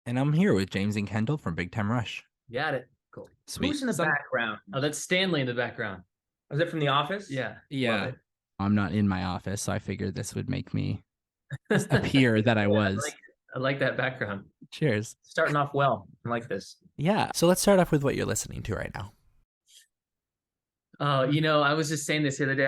And I'm here with James and Kendall from Big Time Rush. Got it. Cool. Sweet. Who's in the background? Oh, that's Stanley in the background. Was it from The Office? Yeah. Yeah. I'm not in my office, so I figured this would make me appear that I was. I like that background. Cheers. Starting off well. I like this. Yeah. So let's start off with what you're listening to right now. I was just saying this the other day.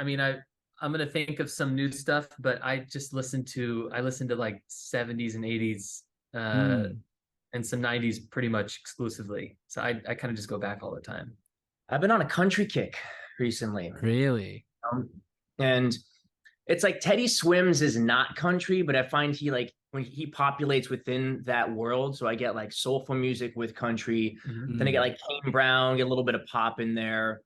I'm gonna think of some new stuff, but I listen to like 70s and 80s and some 90s pretty much exclusively. So I kind of just go back all the time. I've been on a country kick recently. Really? And it's like Teddy Swims is not country, but I find when he populates within that world. So I get like soulful music with country. Mm-hmm. Then I get like Kane Brown, get a little bit of pop in there.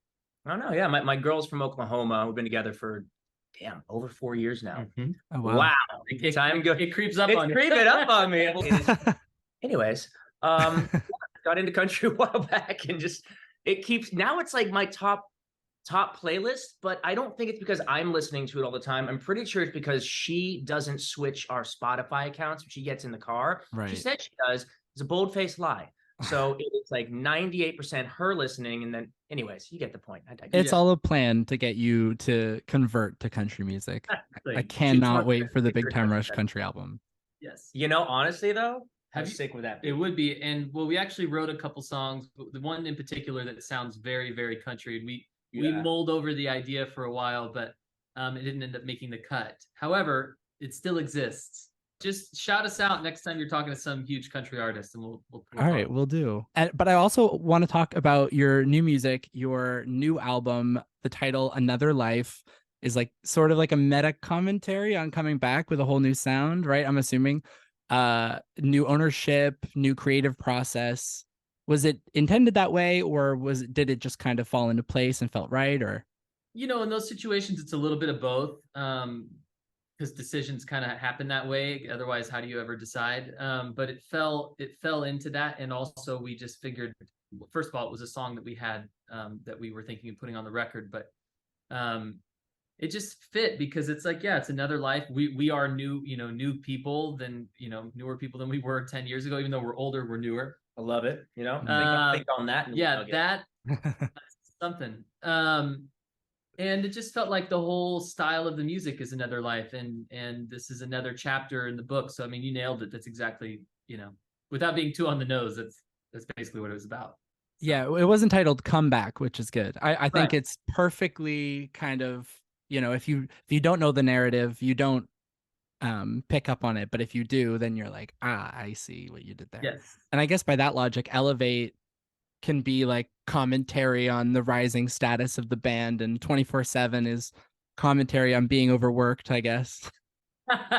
I don't know. Yeah, my girl's from Oklahoma. We've been together for over 4 years now. Mm-hmm. Oh, wow. It creeps up on you. It's creeping up on me. Anyways, got into country a while back and now it's like my top playlist, but I don't think it's because I'm listening to it all the time. I'm pretty sure it's because she doesn't switch our Spotify accounts when she gets in the car. Right. She said she does. It's a bold-faced lie. So it's like 98% her listening, and then anyways, you get the point. It's all a plan to get you to convert to country music. I cannot wait for the Big Time Rush country album. Yes. Honestly though, Have you sick with that. It would be. And we actually wrote a couple songs, the one in particular that sounds very, very country. And we mulled over the idea for a while, but it didn't end up making the cut. However, it still exists. Just shout us out next time you're talking to some huge country artist, and we'll all right, we'll do. But I also want to talk about your new music, your new album. The title "Another Life" is like sort of like a meta commentary on coming back with a whole new sound, right? I'm assuming new ownership, new creative process. Was it intended that way, or did it just kind of fall into place and felt right? Or in those situations it's a little bit of both, because decisions kind of happen that way. Otherwise, how do you ever decide? But it fell into that. And also we just figured, first of all, it was a song that we had that we were thinking of putting on the record, but it just fit because it's like, it's another life. We are new people than, newer people than we were 10 years ago. Even though we're older, we're newer. I love it. Think on that. That's something. And it just felt like the whole style of the music is another life, and this is another chapter in the book. So I mean, you nailed it. That's exactly, without being too on the nose, that's basically what it was about. So. Yeah, it was entitled "Comeback," which is good. I think right. It's perfectly kind of, if you don't know the narrative, you don't pick up on it, but if you do, then you're like, I see what you did there. Yes. And I guess by that logic, Elevate can be like commentary on the rising status of the band, and 24/7 is commentary on being overworked, I guess.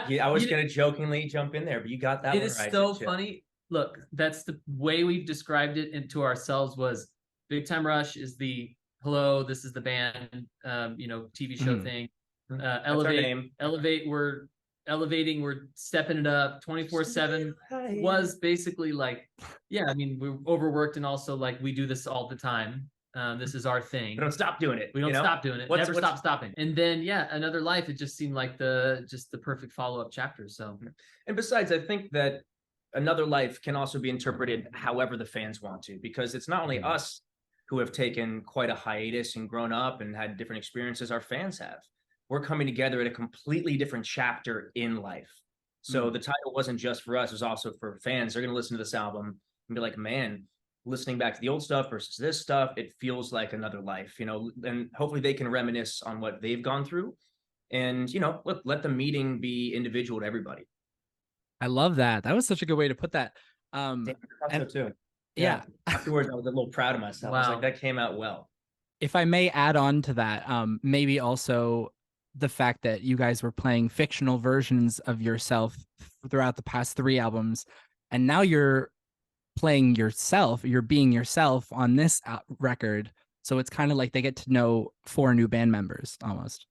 Yeah, I was gonna jokingly jump in there, but you got that one right. It is so funny. Look, that's the way we've described it to ourselves. Was Big Time Rush is the hello, this is the band, TV show thing. Elevate, we're elevating, we're stepping it up. 24/7 was basically like, we're overworked, and also like we do this all the time. This is our thing. We don't stop doing it. We don't stop doing it. Never stop stopping. And then Another Life, it just seemed like the perfect follow-up chapter. So, and besides, I think that Another Life can also be interpreted however the fans want to, because it's not only us who have taken quite a hiatus and grown up and had different experiences, our fans have. We're coming together at a completely different chapter in life. So the title wasn't just for us, it was also for fans. They're going to listen to this album and be like, man, listening back to the old stuff versus this stuff, it feels like another life, and hopefully they can reminisce on what they've gone through, and, let the meeting be individual to everybody. I love that. That was such a good way to put that. I thought so too. Yeah. Afterwards, I was a little proud of myself. Wow. I was like, that came out well. If I may add on to that, maybe also the fact that you guys were playing fictional versions of yourself throughout the past 3 albums, and now you're playing yourself, you're being yourself on this record. So it's kind of like they get to know 4 new band members almost.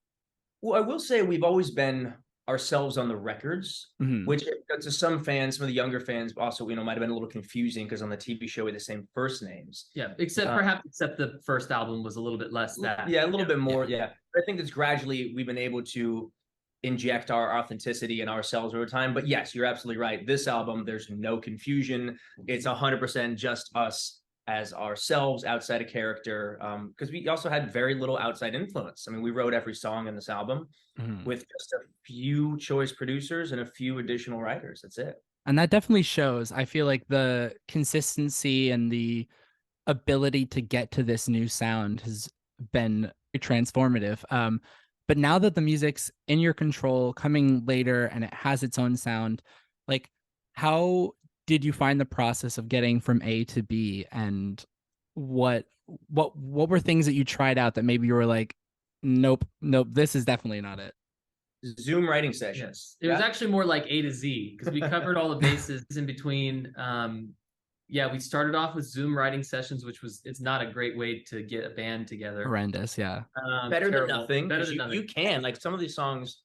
Well, I will say we've always been ourselves on the records, which to some fans, some of the younger fans also, might have been a little confusing because on the TV show we had the same first names. Yeah, except the first album was a little bit less that. Yeah, a little bit more. Yeah. I think that's gradually we've been able to inject our authenticity and ourselves over time. But yes, you're absolutely right. This album, there's no confusion. It's 100% just us as ourselves outside of character. Because we also had very little outside influence. I mean, we wrote every song in this album with just a few choice producers and a few additional writers. That's it. And that definitely shows. I feel like the consistency and the ability to get to this new sound has been transformative. But now that the music's in your control, coming later, and it has its own sound, like, how did you find the process of getting from A to B? And what were things that you tried out that maybe you were like, nope, this is definitely not it? Zoom writing sessions. It was actually more like A to Z, because we covered all the bases in between. We started off with Zoom writing sessions, which it's not a great way to get a band together. Horrendous, yeah. Better terrible. than nothing. Better than nothing. You can, like, some of these songs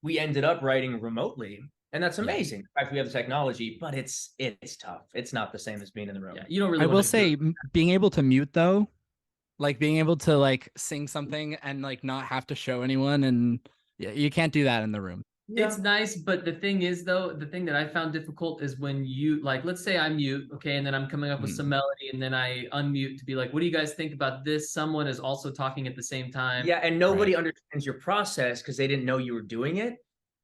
we ended up writing remotely, and that's amazing. In fact, we have the technology, but it's tough. It's not the same as being in the room. Yeah, you don't really. I will say, being able to mute though, like being able to like sing something and like not have to show anyone, and yeah, you can't do that in the room. It's nice, but the thing is, though, the thing that I found difficult is when you, like, let's say I mute, okay, and then I'm coming up with some melody, and then I unmute to be like, what do you guys think about this? Someone is also talking at the same time. Yeah, and nobody understands your process because they didn't know you were doing it.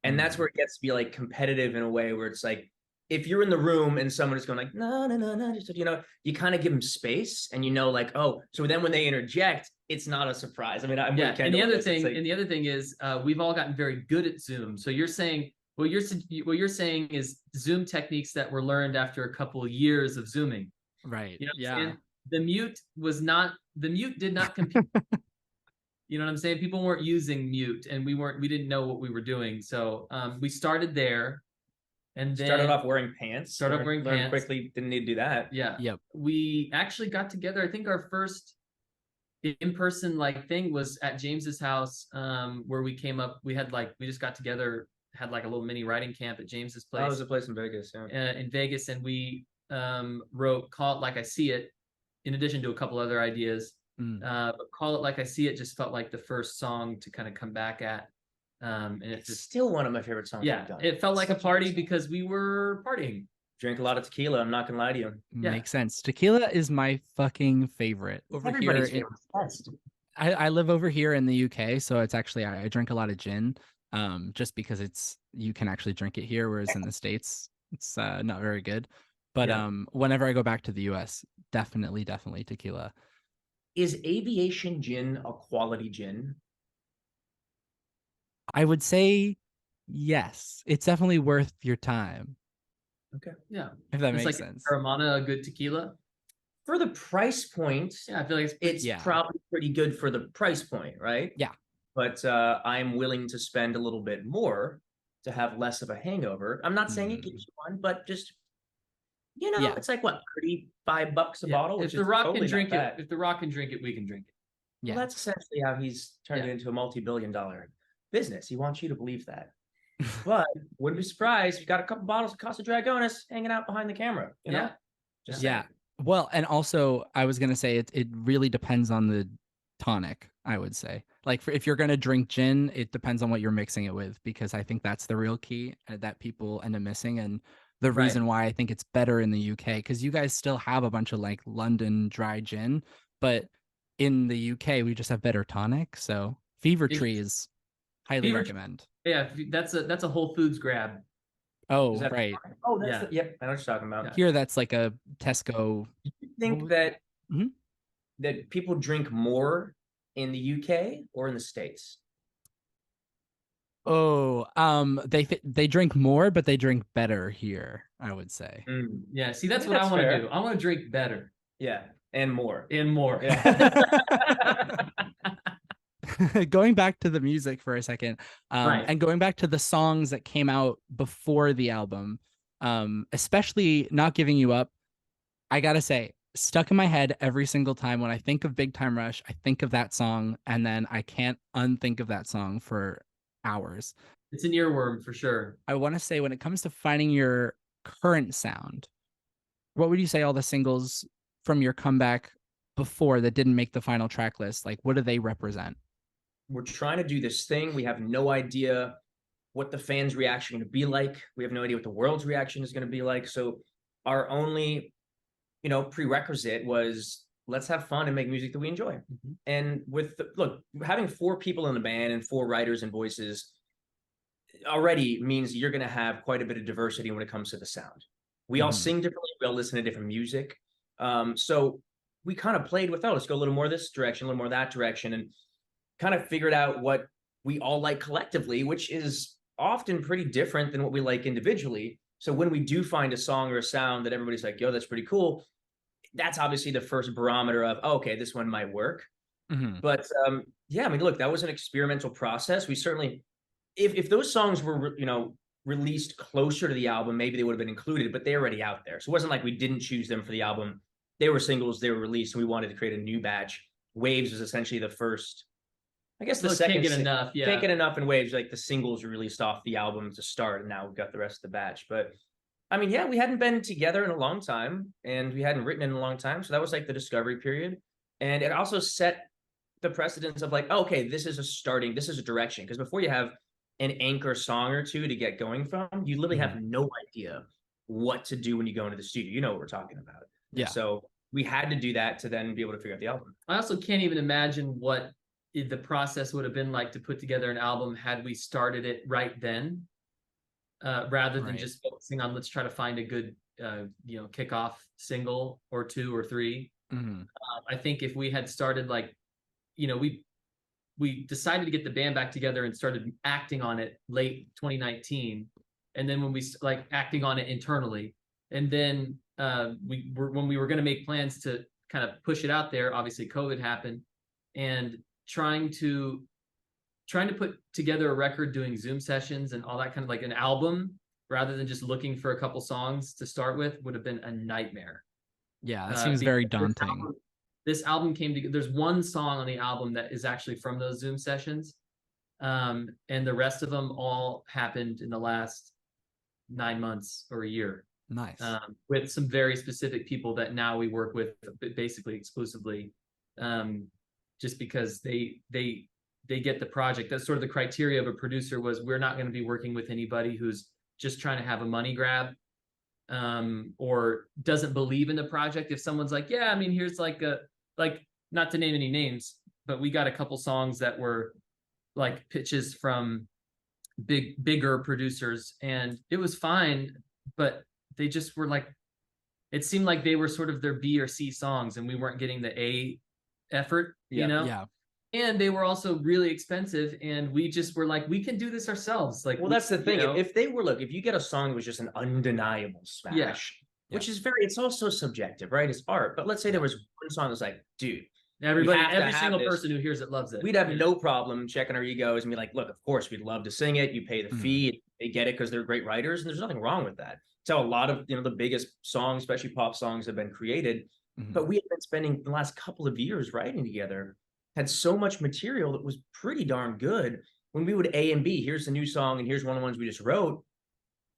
And that's where it gets to be like competitive in a way where it's like, if you're in the room and someone is going like, no, just, you kind of give them space, and like, oh, so then when they interject, it's not a surprise. I mean, I'm with Kendall. And the other thing is, we've all gotten very good at Zoom. So you're saying, what you're saying is Zoom techniques that were learned after a couple of years of Zooming. Right. You know what I'm saying? The mute did not compete. You know what I'm saying? People weren't using mute, and we didn't know what we were doing. So we started there. And then started off wearing pants. Learned quickly, didn't need to do that. Yeah. Yep. We actually got together. I think our first in-person thing was at James's house, where we came up. We just got together, had like a little mini writing camp at James's place. Oh, it was a place in Vegas, yeah. In Vegas, and we wrote "Call It Like I See It," in addition to a couple other ideas. But "Call It Like I See It" just felt like the first song to kind of come back at. And it's still one of my favorite songs. Yeah, it felt like a party because we were partying. Drink a lot of tequila. I'm not gonna lie to you. Makes sense. Tequila is my fucking favorite. Everybody's favorite. I live over here in the UK, so it's actually I drink a lot of gin, just because you can actually drink it here, whereas in the States it's not very good. But whenever I go back to the US, definitely tequila. Is Aviation Gin a quality gin? I would say yes. It's definitely worth your time. Okay. Yeah. If that makes sense. Caramana, a good tequila? For the price point, yeah, I feel like it's probably pretty good for the price point, right? Yeah. But I'm willing to spend a little bit more to have less of a hangover. I'm not saying it gives you one, but just it's like what, $35 a bottle. If The Rock can drink it, we can drink it. Yeah, well, that's essentially how he's turned it into a multi-billion-dollar business. He wants you to believe that. But wouldn't be surprised if you got a couple bottles of Casa Dragonis hanging out behind the camera. You know? Yeah. Well, and also I was gonna say it really depends on the tonic. I would say, like, if you're gonna drink gin, it depends on what you're mixing it with, because I think that's the real key that people end up missing, and the reason why I think it's better in the UK, because you guys still have a bunch of like London dry gin, but in the UK we just have better tonic. So Fever Tree is highly recommend. Yeah, that's a Whole Foods grab. Oh, right. Oh, that's yep. I know what you're talking about. Here, that's like a Tesco. Do you think that people drink more in the UK or in the States? Oh, they drink more, but they drink better here, I would say. Yeah, see, that's what I want to do. I want to drink better. Yeah, and more. Yeah. Going back to the music for a second, and going back to the songs that came out before the album, especially Not Giving You Up, I gotta say, stuck in my head every single time when I think of Big Time Rush, I think of that song, and then I can't unthink of that song for hours. It's an earworm for sure. I want to say, when it comes to finding your current sound, what would you say all the singles from your comeback before that didn't make the final track list, like, what do they represent? we're trying to do this thing. We have no idea what the fans' reaction is going to be like. We have no idea what the world's reaction is going to be like. So our only, prerequisite was let's have fun and make music that we enjoy. Mhm. And look, having 4 people in the band and 4 writers and voices already means you're going to have quite a bit of diversity when it comes to the sound. We all sing differently. We all listen to different music. So we kind of played with, let's go a little more this direction, a little more that direction, and kind of figured out what we all like collectively, which is often pretty different than what we like individually. So when we do find a song or a sound that everybody's like, yo, that's pretty cool, that's obviously the first barometer of, okay, this one might work. But yeah, I mean, look, that was an experimental process. We certainly, if those songs were, released closer to the album, maybe they would have been included, but they're already out there. So it wasn't like we didn't choose them for the album. They were singles, they were released, and we wanted to create a new batch. Waves was essentially the first, I guess the second. Can't get enough, yeah. Can't get enough in Waves, like the singles were released off the album to start, and now we've got the rest of the batch. But I mean, yeah, we hadn't been together in a long time, and we hadn't written in a long time. So that was like the discovery period. And it also set the precedence of like, okay, this is a direction. Because before you have an anchor song or two to get going from, you literally have no idea what to do when you go into the studio. You know what we're talking about. Yeah. So we had to do that to then be able to figure out the album. I also can't even imagine what the process would have been like to put together an album had we started it right then, rather than just focusing on let's try to find a good, kickoff single or 2 or 3. I think if we had started we decided to get the band back together and started acting on it late 2019, and then when we acting on it internally, and then when we were going to make plans to kind of push it out there, obviously COVID happened, and trying to put together a record, doing Zoom sessions and all that, kind of like an album rather than just looking for a couple songs to start with, would have been a nightmare. Yeah, that seems very daunting. This album came together. There's one song on the album that is actually from those Zoom sessions, and the rest of them all happened in the last 9 months or a year. Nice. With some very specific people that now we work with basically exclusively, just because they get the project. That's sort of the criteria of a producer, was we're not going to be working with anybody who's just trying to have a money grab, or doesn't believe in the project. If someone's like, yeah, I mean, here's not to name any names, but we got a couple songs that were like pitches from bigger producers, and it was fine, but they just were like, it seemed like they were sort of their B or C songs, and we weren't getting the A effort, Yeah. And they were also really expensive, and we just were like, we can do this ourselves. Like, well, that's the thing. If you get a song that was just an undeniable smash, which is it's also subjective, right? It's art. But let's say there was one song that's like, dude, every single person who hears it loves it. We'd have no problem checking our egos and be like, look, of course, we'd love to sing it. You pay the fee. They get it because they're great writers, and there's nothing wrong with that. It's how a lot of the biggest songs, especially pop songs, have been created. But we have been spending the last couple of years writing together, had so much material that was pretty darn good. When we would A and B, here's the new song, and here's one of the ones we just wrote,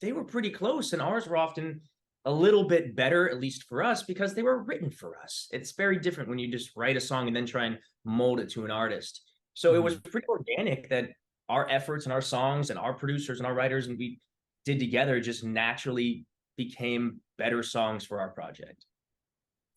they were pretty close, and ours were often a little bit better, at least for us, because they were written for us. It's very different when you just write a song and then try and mold it to an artist. So it was pretty organic that our efforts and our songs and our producers and our writers and we did together just naturally became better songs for our project.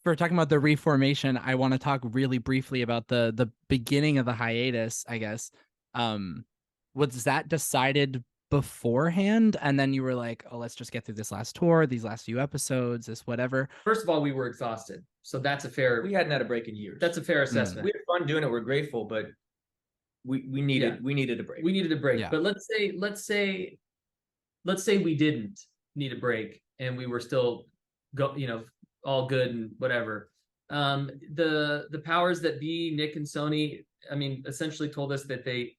For talking about the reformation, I want to talk really briefly about the beginning of the hiatus, I guess. Was that decided beforehand, and then you were like, oh, let's just get through this last tour, these last few episodes, this whatever? First of all, we were exhausted, so that's a fair. We hadn't had a break in years. That's a fair assessment. We had fun doing it. We're grateful, but we needed a break. We needed a break. Yeah. But let's say we didn't need a break, and we were still all good and whatever. The powers that be, Nick and Sony, I mean, essentially told us that they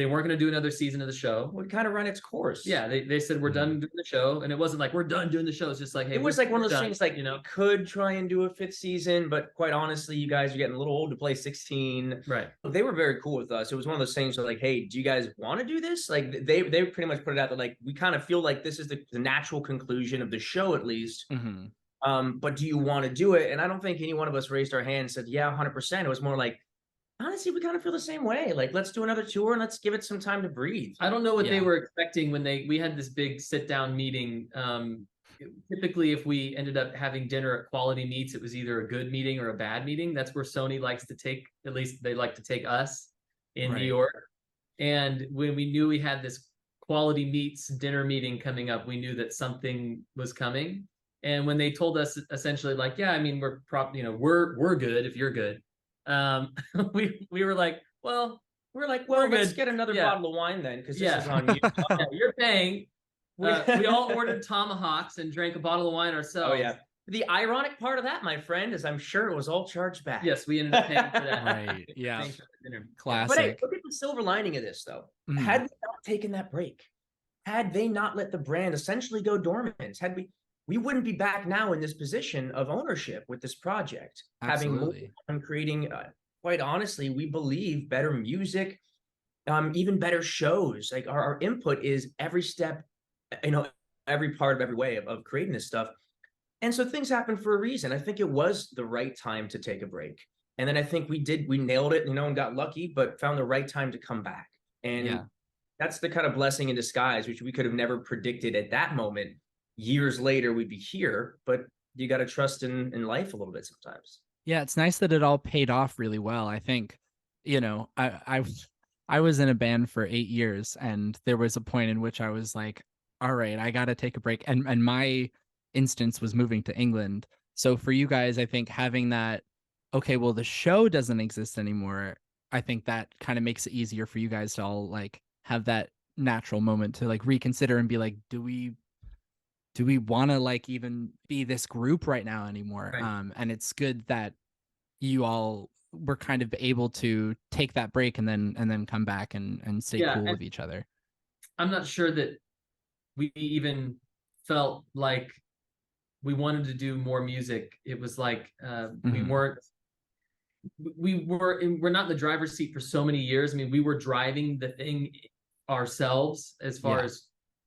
weren't going to do another season of the show. Well, it kind of ran its course. Yeah, they said we're done doing the show, and it wasn't like we're done doing the show. It's just like, hey, it was like one of those things like, could try and do a 5th season, but quite honestly, you guys are getting a little old to play 16. Right. They were very cool with us. It was one of those things where like, hey, do you guys want to do this? Like they pretty much put it out there like, we kind of feel like this is the natural conclusion of the show, at least. But do you want to do it? And I don't think any one of us raised our hand and said, yeah, 100%. It was more like, honestly, we kind of feel the same way. Like, let's do another tour and let's give it some time to breathe. I don't know what they Yeah. were expecting when we had this big sit down meeting. Typically, if we ended up having dinner at Quality Meats, it was either a good meeting or a bad meeting. That's where Sony likes to take, at least they like to take us in New Right. York. And when we knew we had this Quality Meats dinner meeting coming up, we knew that something was coming. And when they told us essentially like, yeah, I mean, we're good if you're good. We were like, well, we're Let's good. get another Yeah. bottle of wine then, because this Yeah. is on you. Yeah, you're paying. We We all ordered tomahawks and drank a bottle of wine ourselves. Oh yeah. The ironic part of that, my friend, is I'm sure it was all charged back. Yes, we ended up paying for that. Right. Yeah. Paying for the dinner. Classic. But hey, look at the silver lining of this, though. Mhm. Had we not taken that break, had they not let the brand essentially go dormant, we wouldn't be back now in this position of ownership with this project. Absolutely. Having creating, quite honestly, we believe better music, even better shows. Like our input is every step, every part of every way of creating this stuff. And so things happen for a reason. I think it was the right time to take a break. And then I think we nailed it, and got lucky, but found the right time to come back. And that's the kind of blessing in disguise, which we could have never predicted at that moment. Years later, we'd be here, but you got to trust in life a little bit sometimes. Yeah, it's nice that it all paid off really well. I think, I was in a band for 8 years, and there was a point in which I was like, all right, I got to take a break. And my instance was moving to England. So for you guys, I think having that, okay, well, the show doesn't exist anymore. I think that kind of makes it easier for you guys to all like have that natural moment to like reconsider and be like, do we want to like even be this group right now anymore? Right. And it's good that you all were kind of able to take that break and then come back and stay cool with each other. I'm not sure that we even felt like we wanted to do more music. It was like we're not in the driver's seat for so many years. I mean, we were driving the thing ourselves as far as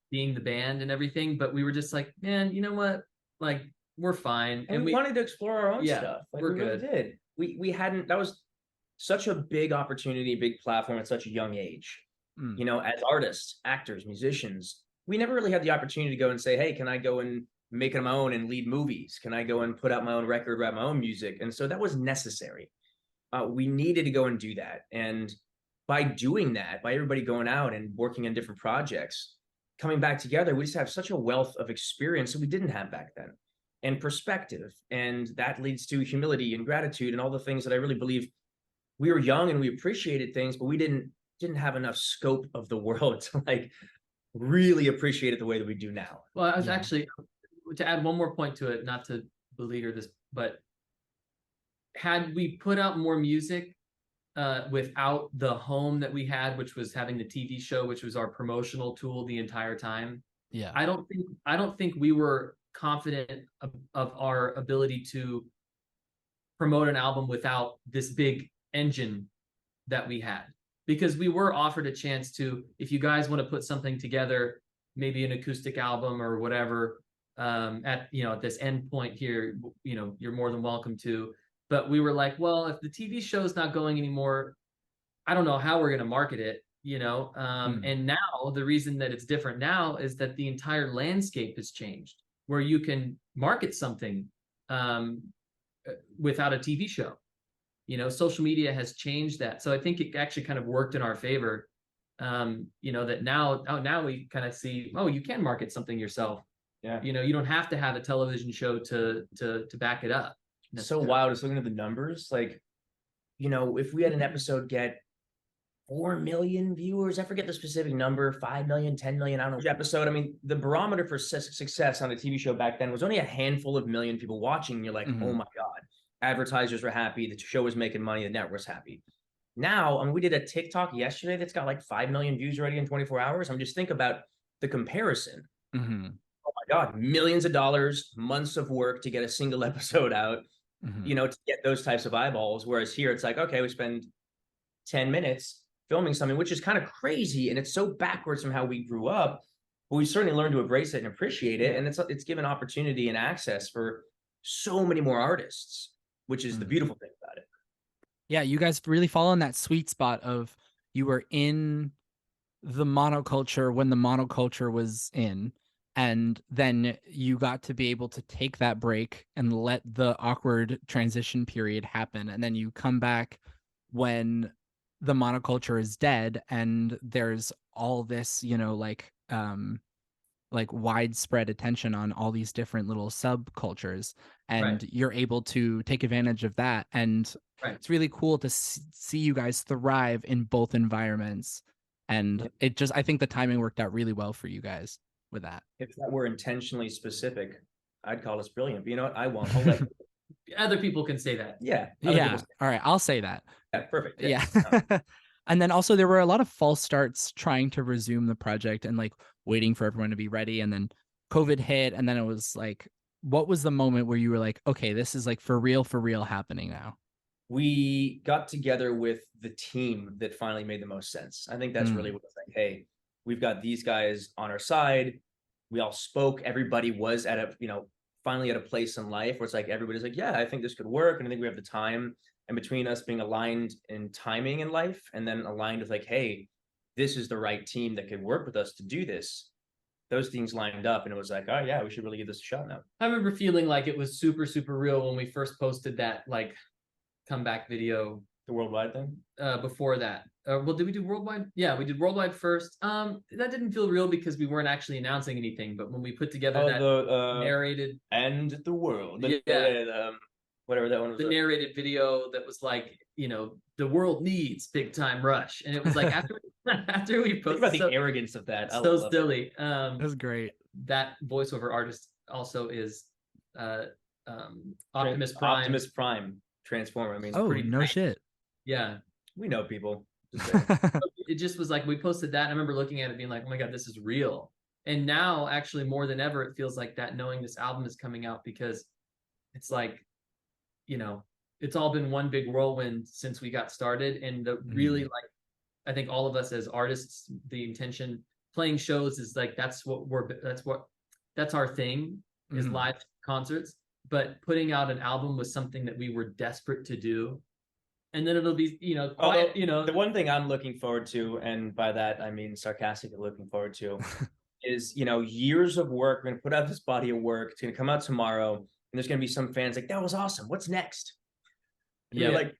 being the band and everything, but we were just like, man, you know what? Like, we're fine. And we wanted to explore our own stuff. Like, we're we really good. did. We hadn't, that was such a big opportunity, big platform at such a young age. As artists, actors, musicians, we never really had the opportunity to go and say, hey, can I go and make it my own and lead movies? Can I go and put out my own record, write my own music? And so that was necessary. We needed to go and do that. And by doing that, by everybody going out and working on different projects, coming back together, we just have such a wealth of experience that we didn't have back then, and perspective. And that leads to humility and gratitude and all the things that I really believe. We were young and we appreciated things, but we didn't have enough scope of the world to like really appreciate it the way that we do now. Well, I was actually, to add one more point to it, not to beleaguer this, but had we put out more music without the home that we had, which was having the TV show, which was our promotional tool the entire time. Yeah. I don't think we were confident of our ability to promote an album without this big engine that we had, because we were offered a chance to, if you guys want to put something together, maybe an acoustic album or whatever, at this end point here, you're more than welcome to. But we were like, well, if the TV show is not going anymore, I don't know how we're going to market it, And now the reason that it's different now is that the entire landscape has changed, where you can market something without a TV show. Social media has changed that. So I think it actually kind of worked in our favor. That now we kind of see, you can market something yourself. Yeah. You don't have to have a television show to back it up. So wild. Just looking at the numbers, like, if we had an episode get 4 million viewers, I forget the specific number, 5 million, 10 million, I don't know, episode. I mean, the barometer for success on a TV show back then was only a handful of million people watching. And you're like, oh my God, advertisers were happy. The show was making money. The network's happy. Now, I mean, we did a TikTok yesterday that's got like 5 million views already in 24 hours. I'm just think about the comparison. Oh my God, millions of dollars, months of work to get a single episode out, to get those types of eyeballs. Whereas here it's like, okay, we spend 10 minutes filming something, which is kind of crazy. And it's so backwards from how we grew up, but we certainly learned to embrace it and appreciate it. And it's given opportunity and access for so many more artists, which is the beautiful thing about it. Yeah, you guys really fall in that sweet spot of you were in the monoculture when the monoculture was in, and then you got to be able to take that break and let the awkward transition period happen, and then you come back when the monoculture is dead and there's all this, like widespread attention on all these different little subcultures, and Right. you're able to take advantage of that. And Right. it's really cool to see you guys thrive in both environments. And it just, I think the timing worked out really well for you guys with that. If that were intentionally specific, I'd call us brilliant. But you know what? I won't. I'll let Other people can say that. yeah. Other Yeah. people say, All right. I'll say that. yeah, perfect. Yeah. And then also there were a lot of false starts trying to resume the project and like waiting for everyone to be ready. And then COVID hit. And then it was like, what was the moment where you were like, okay, this is like for real happening now? We got together with the team that finally made the most sense. I think that's really what it's like, hey, we've got these guys on our side. We all spoke. Everybody was at a, finally at a place in life where it's like, everybody's like, yeah, I think this could work. And I think we have the time. And between us being aligned in timing in life and then aligned with like, hey, this is the right team that could work with us to do this. Those things lined up and it was like, oh yeah, we should really give this a shot now. I remember feeling like it was super, super real when we first posted that like comeback video. The worldwide thing? Before that. Well, did we do worldwide? Yeah, we did worldwide first. That didn't feel real because we weren't actually announcing anything. But when we put together that narrated and the world, whatever that one was, the narrated video that was like, the world needs Big Time Rush, and it was like after we posted. Think about the arrogance of that. So silly. That was great. That voiceover artist also is Optimus Prime. Optimus Prime Transformer. I mean, oh, pretty no nice. shit. Yeah, we know people. It just was like we posted that. And I remember looking at it being like, oh my God, this is real. And now actually more than ever, it feels like that, knowing this album is coming out, because it's like, it's all been one big whirlwind since we got started. And really, like, I think all of us as artists, the intention playing shows is like, that's our thing, is live concerts. But putting out an album was something that we were desperate to do. And then it'll be, quiet, The one thing I'm looking forward to, and by that I mean sarcastically looking forward to, is, years of work. We're going to put out this body of work. It's going to come out tomorrow. And there's going to be some fans like, that was awesome. What's next? And you're like,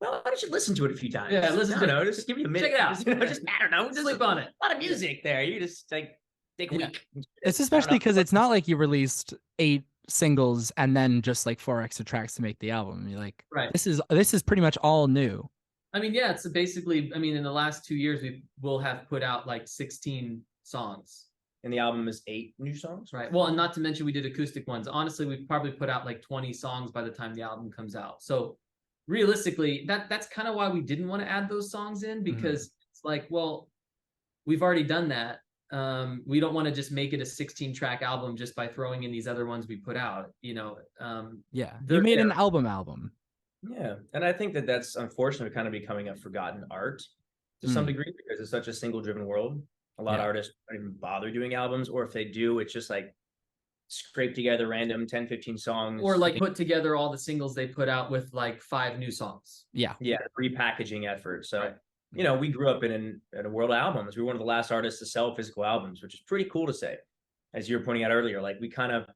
well, I should listen to it a few times. Yeah, listen to it. Just give me a minute. Check it out. Just I don't know. Just sleep on it. A lot of music there. You just like take a week. It's especially because it's not like you released 8 singles and then just like 4 extra tracks to make the album. You're like, right. This is pretty much all new. I mean, yeah, it's basically, in the last 2 years, we will have put out like 16 songs. And the album is 8 new songs? Right. Well, and not to mention we did acoustic ones. Honestly, we've probably put out like 20 songs by the time the album comes out. So realistically, that's kind of why we didn't want to add those songs in, because it's like, well, we've already done that. We don't want to just make it a 16-track album just by throwing in these other ones we put out, Yeah, you made an album. Yeah, and I think that's unfortunately kind of becoming a forgotten art to some degree, because it's such a single-driven world. A lot of artists don't even bother doing albums, or if they do, it's just like scrape together random 10, 15 songs. Or like put together all the singles they put out with like 5 new songs. Yeah. Yeah, repackaging effort. So, we grew up in a world of albums. We were one of the last artists to sell physical albums, which is pretty cool to say. As you were pointing out earlier, like we kind of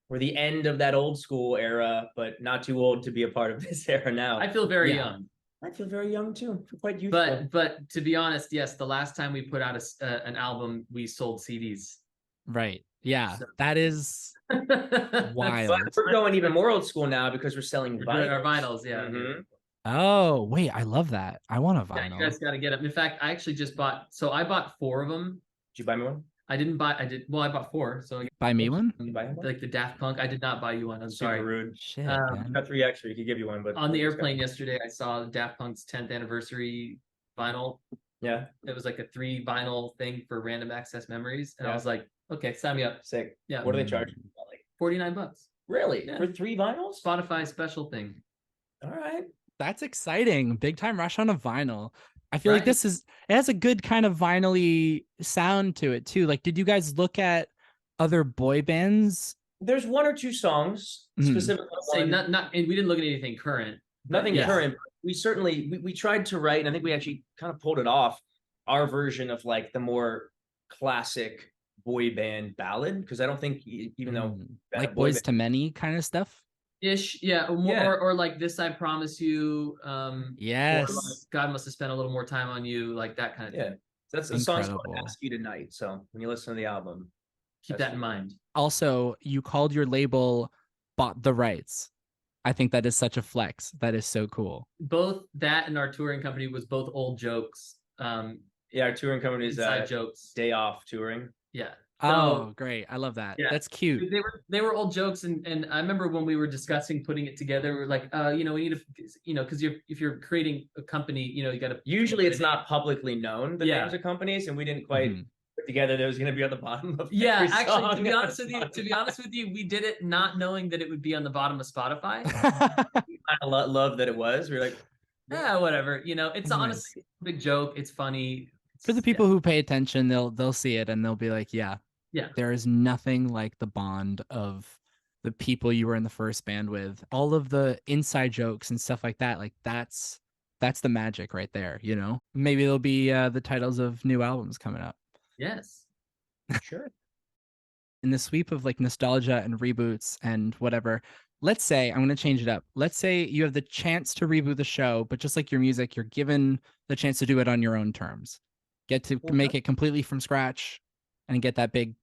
were the end of that old school era, but not too old to be a part of this era now. I feel very young. I feel very young too. I feel quite youthful. But to be honest, yes, the last time we put out an album, we sold CDs. Right. Yeah, so. That is wild. But we're going even more old school now because we're selling vinyls. Our vinyls, yeah. Oh, wait, I love that. I want a vinyl. Yeah, you guys got to get them. In fact, I actually just bought, I bought 4 of them. Did you buy me one? I bought 4. So buy me one? Did you buy him one? Like the Daft Punk. I did not buy you one. I'm sorry. Super rude. Shit, got 3 extra. You could give you one, but on the airplane yesterday, I saw Daft Punk's 10th anniversary vinyl. Yeah. It was like a 3 vinyl thing for random access memories. And I was like, okay, sign me up. Sick. Yeah. What do they charge? Like $49. Really? Yeah. For 3 vinyls? Spotify special thing. All right. That's exciting. Big Time Rush on a vinyl. I feel like it has a good kind of vinyl-y sound to it too. Like, did you guys look at other boy bands? There's 1 or 2 songs specifically. And we didn't look at anything current. Nothing yes. current. We certainly we tried to write, and I think we actually kind of pulled it off. Our version of like the more classic boy band ballad, because I don't think even though like Boys to Many kind of stuff. Ish, yeah, or like This I Promise You, yes, or like God Must Have Spent a Little More Time on You, like that kind of thing. That's the song's called Ask You Tonight. So when you listen to the album, keep that in mind. Also, you called your label Bought the Rights. I think that is such a flex. That is so cool. Both that and our touring company was both old jokes. Our touring company is inside jokes. Day Off touring. Yeah. Oh, great. I love that. Yeah. That's cute. They were old jokes, and I remember when we were discussing putting it together, we were like, we need to, because if you're creating a company, you got to. Usually it's not publicly known, the names of companies, and we didn't quite put together that it was going to be on the bottom of every actually, song. to be honest with you, we did it not knowing that it would be on the bottom of Spotify. I love that it was. We were like, yeah, whatever. It's honestly a big joke. It's funny. For the people who pay attention, they'll see it and they'll be like, yeah, there is nothing like the bond of the people you were in the first band with. All of the inside jokes and stuff like that. Like that's the magic right there. Maybe there'll be the titles of new albums coming up. Yes, sure. In the sweep of like nostalgia and reboots and whatever, let's say, I'm going to change it up. Let's say you have the chance to reboot the show, but just like your music, you're given the chance to do it on your own terms. Get to make it completely from scratch and get a big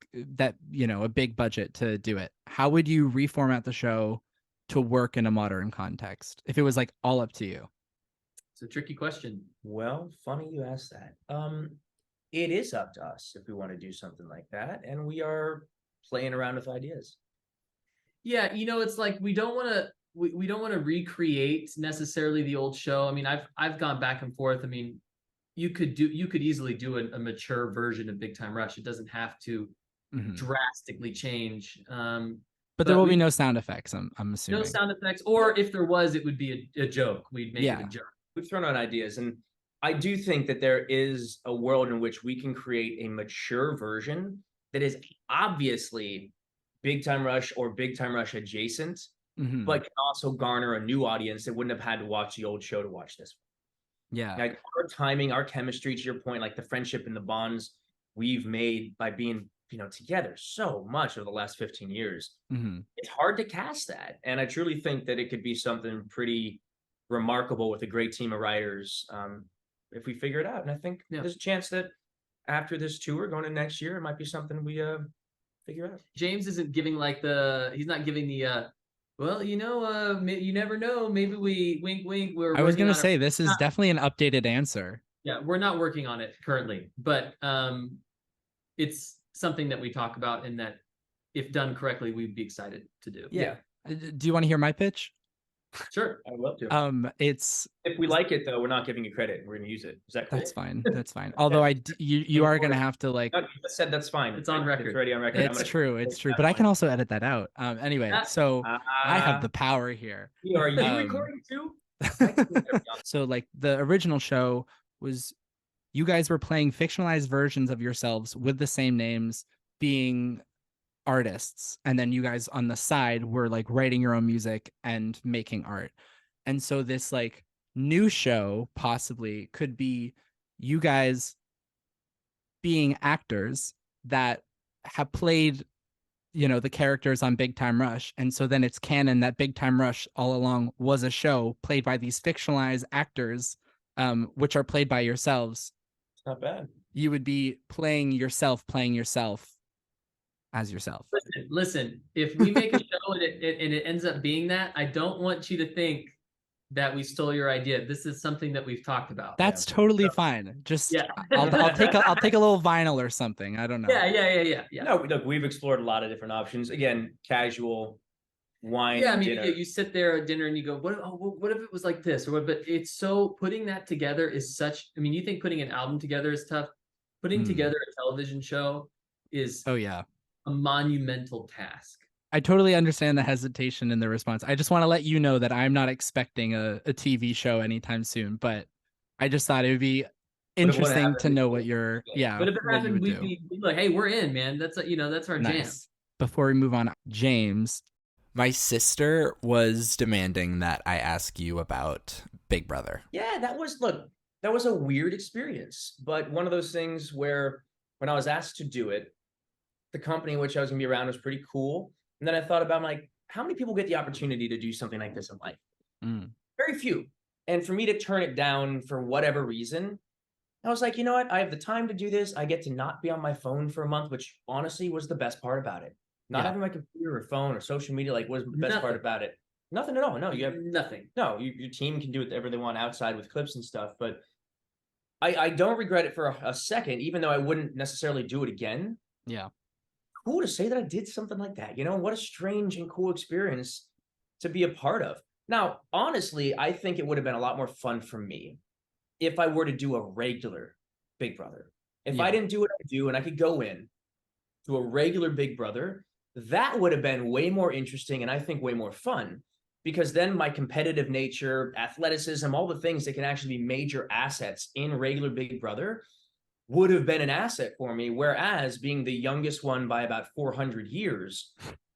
budget to do it. How would you reformat the show to work in a modern context if it was like all up to you? It's a tricky question. Well, funny you asked that. It is up to us if we want to do something like that, and we are playing around with ideas. Yeah, it's like we don't want to recreate necessarily the old show. I mean, I've gone back and forth. I mean, you could easily do a mature version of Big Time Rush. It doesn't have to drastically change. But there will be no sound effects, I'm assuming. No sound effects, or if there was, it would be a joke. We'd make it a joke. We've thrown out ideas, and I do think that there is a world in which we can create a mature version that is obviously Big Time Rush or Big Time Rush adjacent, but can also garner a new audience that wouldn't have had to watch the old show to watch this one. Yeah. Like our timing, our chemistry, to your point, like the friendship and the bonds we've made by being, together so much over the last 15 years. It's hard to cast that. And I truly think that it could be something pretty remarkable with a great team of writers if we figure it out. And I think there's a chance that after this tour going into next year, it might be something we figure out. James isn't giving he's not giving the well, you never know. Maybe we wink, wink. I was going to say, this is definitely an updated answer. Yeah, we're not working on it currently, but it's something that we talk about and that if done correctly, we'd be excited to do. Yeah. Do you want to hear my pitch? Sure. I would love to. It's if we like it though, we're not giving you credit. We're going to use it. Is that cool? That's fine. That's fine. Although you are going to have to like. I said that's fine. It's on record. It's already on record. It's true. It's true. But I can also edit that out. Anyway, so I have the power here. Are you recording too? So like the original show was, you guys were playing fictionalized versions of yourselves with the same names, being artists, and then you guys on the side were like writing your own music and making art. And so this like new show possibly could be you guys being actors that have played the characters on Big Time Rush, and so then it's canon that Big Time Rush all along was a show played by these fictionalized actors, which are played by yourselves. It's not bad. You would be playing yourself as yourself. Listen, if we make a show and it ends up being that, I don't want you to think that we stole your idea. This is something that we've talked about. That's totally fine. Just I'll take a little vinyl or something. I don't know. Yeah. No, look, we've explored a lot of different options. Again, casual wine. Yeah, I mean, you sit there at dinner and you go, what if it was like this or what? But it's so putting that together is such. I mean, you think putting an album together is tough. Putting together a television show is a monumental task. I totally understand the hesitation in the response. I just want to let you know that I'm not expecting a TV show anytime soon, but I just thought it would be interesting to know what you're, But if it happened, we'd be like, hey, we're in, man. That's that's our jam. Before we move on, James, My sister was demanding that I ask you about Big Brother. Yeah, that was a weird experience, but one of those things where when I was asked to do it, the company in which I was gonna be around was pretty cool. And then I thought about, like, how many people get the opportunity to do something like this in life? Mm. Very few. And for me to turn it down for whatever reason, I was like, you know what? I have the time to do this. I get to not be on my phone for a month, which honestly was the best part about it. Not Yeah. having my computer or phone or social media, like, was the best part Nothing. about it. Nothing at all. No, you have Nothing. no. Your team can do whatever they want outside with clips and stuff. But I don't regret it for a second, even though I wouldn't necessarily do it again. Yeah. Cool to say that I did something like that. You know, what a strange and cool experience to be a part of. Now, honestly, I think it would have been a lot more fun for me if I were to do a regular Big Brother. If I Yeah. didn't do what I do and I could go in to a regular Big Brother, that would have been way more interesting and I think way more fun, because then my competitive nature, athleticism, all the things that can actually be major assets in regular Big Brother would have been an asset for me. Whereas being the youngest one by about 400 years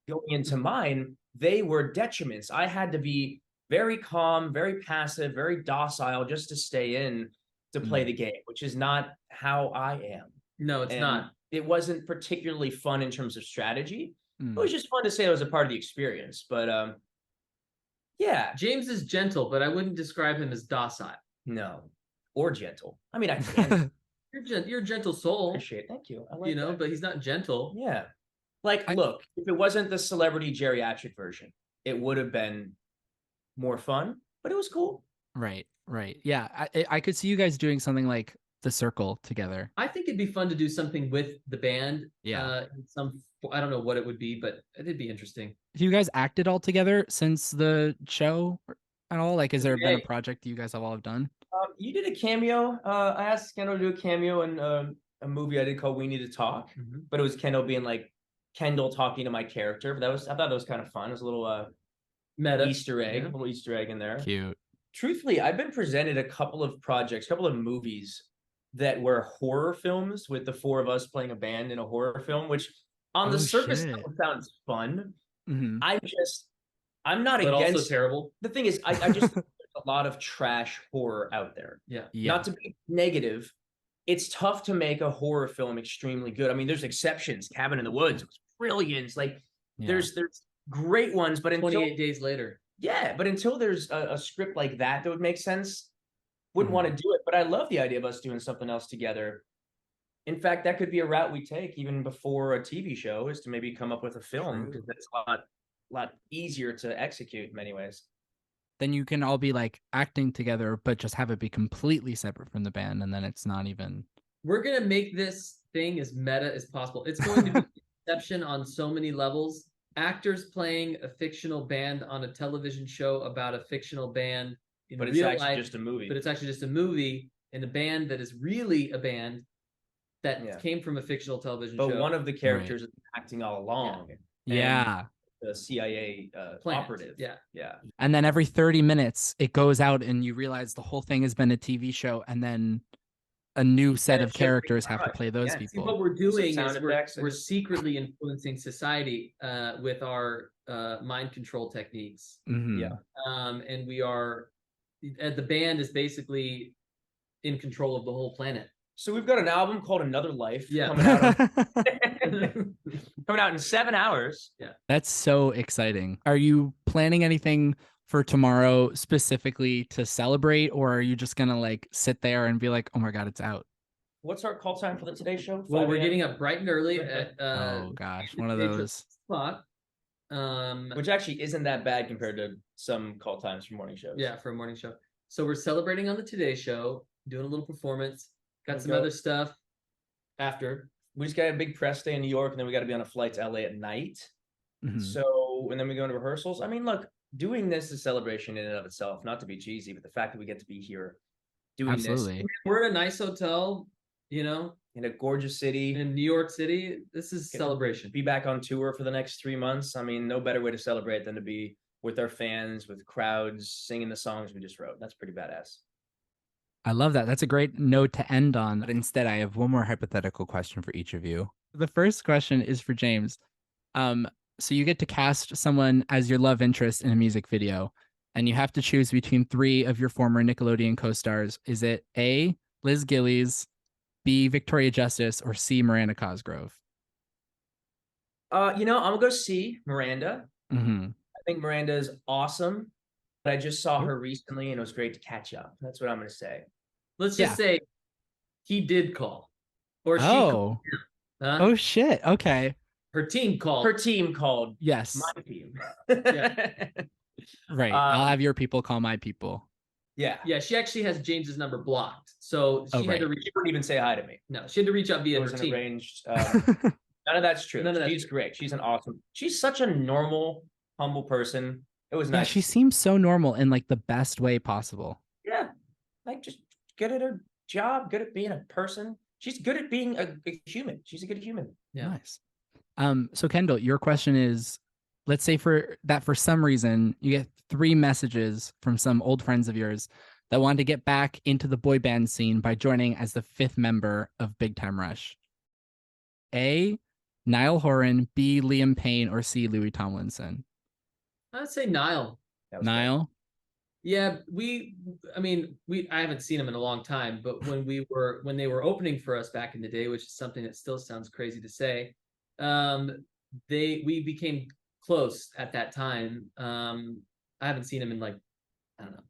going into mine, they were detriments. I had to be very calm, very passive, very docile just to stay in to play the game, which is not how I am. No, it's And not. it wasn't particularly fun in terms of strategy. Mm. It was just fun to say it was a part of the experience. But yeah, James is gentle, but I wouldn't describe him as docile. no, or gentle. I mean, I can You're a gentle soul, appreciate. Thank you. I like you know, that. but he's not gentle. Yeah. Like, look, if it wasn't the celebrity geriatric version, it would have been more fun, but it was cool. Right. Yeah. I could see you guys doing something like The Circle together. I think it'd be fun to do something with the band. Yeah. I don't know what it would be, but it'd be interesting. Have you guys acted all together since the show at all? Like, has there been a project you guys have all done? You did a cameo. I asked Kendall to do a cameo in a movie I did called We Need to Talk, but it was Kendall being like Kendall talking to my character. But I thought that was kind of fun. It was a little Meta Easter egg, yeah. a little Easter egg in there. Cute. Truthfully, I've been presented a couple of projects, a couple of movies that were horror films with the four of us playing a band in a horror film, which on the surface sounds fun. Mm-hmm. I'm not but against. Also terrible. The thing is, I just think there's a lot of trash horror out there. Yeah. Not to be negative, it's tough to make a horror film extremely good. I mean, there's exceptions. Cabin in the Woods was brilliant. Like, there's great ones, but until 28 Days Later. Yeah, but until there's a script like that would make sense, wouldn't want to do it. But I love the idea of us doing something else together. In fact, that could be a route we take even before a TV show, is to maybe come up with a film, because that's a lot easier to execute in many ways. Then you can all be like acting together, but just have it be completely separate from the band, and then it's not even. We're gonna make this thing as meta as possible. It's going to be Inception on so many levels. Actors playing a fictional band on a television show about a fictional band in but real life. It's actually just a movie. But it's actually just a movie in a band that is really a band that came from a fictional television show. But one of the characters is acting all along. Yeah. The CIA operative. Yeah. And then every 30 minutes it goes out and you realize the whole thing has been a TV show, and then a new set of characters have to play those people. See, what we're doing is we're secretly influencing society with our mind control techniques. Mm-hmm. Yeah. And we are, the band is basically in control of the whole planet. So we've got an album called Another Life coming out in 7 hours. Yeah. That's so exciting. Are you planning anything for tomorrow specifically to celebrate, or are you just gonna like sit there and be like, oh my god, it's out? What's our call time for the Today Show? Well, we're getting up bright and early at oh gosh, one of those. Which actually isn't that bad compared to some call times for morning shows. Yeah, for a morning show. So we're celebrating on the Today Show, doing a little performance. Got some other stuff after. We just got a big press day in New York, and then we got to be on a flight to LA at night. Mm-hmm. So, and then we go into rehearsals. I mean, look, doing this is a celebration in and of itself, not to be cheesy, but the fact that we get to be here doing this. We're in a nice hotel, you know, in a gorgeous city. In New York City. This is a celebration. Be back on tour for the next 3 months. I mean, no better way to celebrate than to be with our fans, with crowds, singing the songs we just wrote. That's pretty badass. I love that. That's a great note to end on. But instead, I have one more hypothetical question for each of you. The first question is for James. So you get to cast someone as your love interest in a music video, and you have to choose between 3 of your former Nickelodeon co-stars. Is it A, Liz Gillies, B, Victoria Justice, or C, Miranda Cosgrove? I'm gonna go see Miranda. Mm-hmm. I think Miranda is awesome, but I just saw her recently and it was great to catch up. That's what I'm gonna say. Let's just say he did call, or she called. Huh? Oh shit. Okay. Her team called. Her team called. Yes. My team. Right. I'll have your people call my people. Yeah. Yeah, she actually has James's number blocked. So she had to reach. She wouldn't even say hi to me. No, she had to reach out via It her was an team. arranged. None of that's true. She's great. She's an awesome. She's such a normal, humble person. It was nice. Yeah, she seems so normal in like the best way possible. Yeah, like just good at her job, good at being a person. She's good at being a human. She's a good human. Yeah. Nice. So Kendall, your question is, let's say for some reason you get 3 messages from some old friends of yours that want to get back into the boy band scene by joining as the 5th member of Big Time Rush. A, Niall Horan, B, Liam Payne, or C, Louis Tomlinson? I'd say Niall. Niall? Yeah, I haven't seen him in a long time, but when they were opening for us back in the day, which is something that still sounds crazy to say, we became close at that time. I haven't seen him in like, I don't know,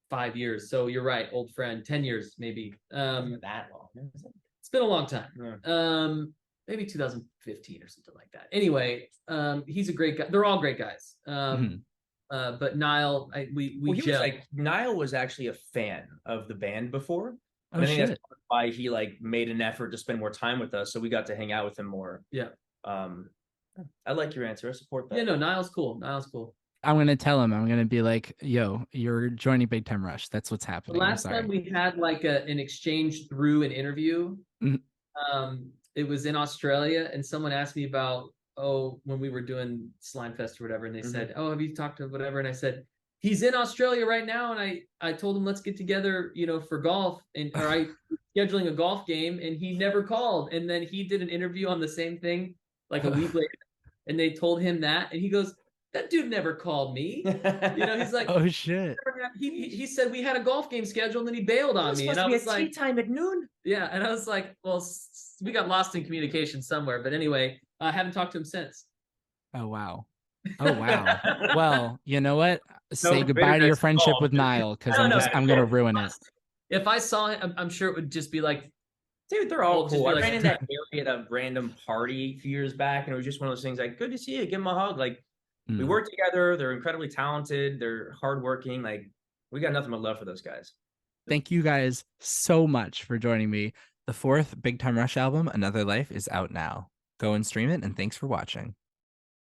5 years. So you're right, old friend, 10 years maybe. That long. It's been a long time. Yeah. Maybe 2015 or something like that. Anyway, he's a great guy. They're all great guys. But Niall, Niall was actually a fan of the band before. Oh, I think shit. that's why he like made an effort to spend more time with us, so we got to hang out with him more. Yeah. I like your answer. I support that. Yeah, no, Niall's cool. I'm gonna tell him. I'm gonna be like, "Yo, you're joining Big Time Rush. That's what's happening." The last time we had like an exchange through an interview, it was in Australia, and someone asked me about when we were doing Slime Fest or whatever, and they said, "Oh, have you talked to whatever?" And I said, "He's in Australia right now," and I told him, "Let's get together, for golf," or I scheduling a golf game, and he never called, and then he did an interview on the same thing like a week later, and they told him that, and he goes, "That dude never called me." He's like, "Oh shit." He said we had a golf game scheduled, and then he bailed on me, and I was like, tea time at noon. Yeah, and I was like, well, we got lost in communication somewhere, but anyway, I haven't talked to him since. Oh wow. Well, you know what? Say goodbye to your friendship with Niall, because I'm gonna ruin it. If I saw him, I'm sure it would just be like, dude, they're all cool. I ran in that area at a random party a few years back, and it was just one of those things like, good to see you, give him a hug. Like, we work together. They're incredibly talented. They're hardworking. Like, we got nothing but love for those guys. Thank you guys so much for joining me. The 4th Big Time Rush album, Another Life, is out now. Go and stream it, and thanks for watching.